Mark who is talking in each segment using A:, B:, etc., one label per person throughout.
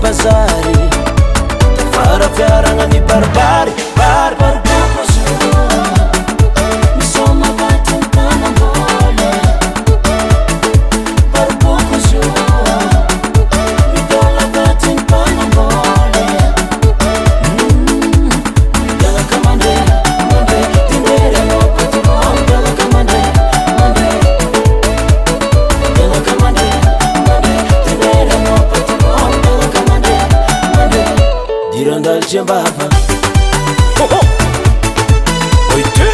A: bazary tafara fiaragna ny baribary baribary Jambava ho ho oite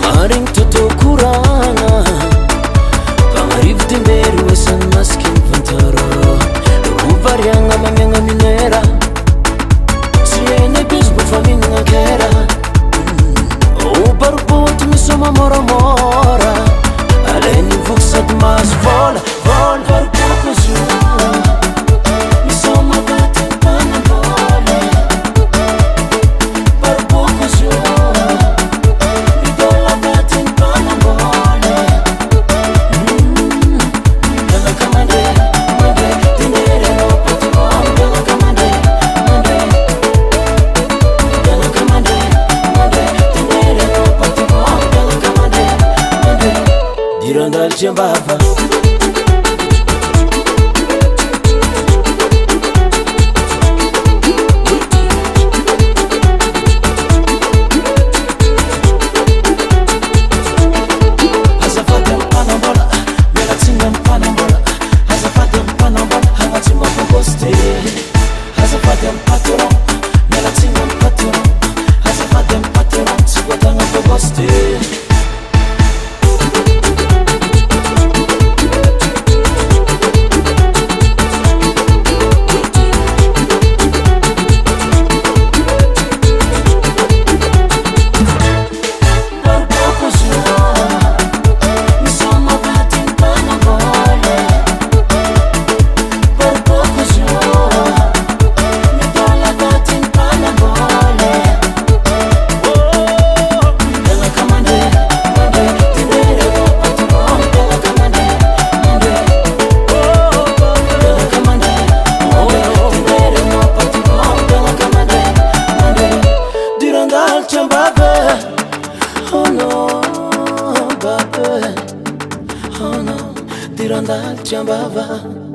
A: maring toto kuranga pangarivo timbery wesan maskin vantara rovariagna mamiagna minera sy eny bisbo fa mihinagna kera barboty misoma moramora aleny voky sady mahazo vola vola barboko zo misoma baty mpanambola barboko zo midola baty mpanambola migalaka mande mande tindery anao patron migalaka mande mande migalaka mande mande tindery anao dirandal Jambava azafady mpanambola mialatsiny mpanambola azafady mpanambola hagnatsy mampoposte azafady patron mialatsiny patron azafady patron tsy voatagna poposte Jambava, oh no, Baba, oh no, dirandal Jambava.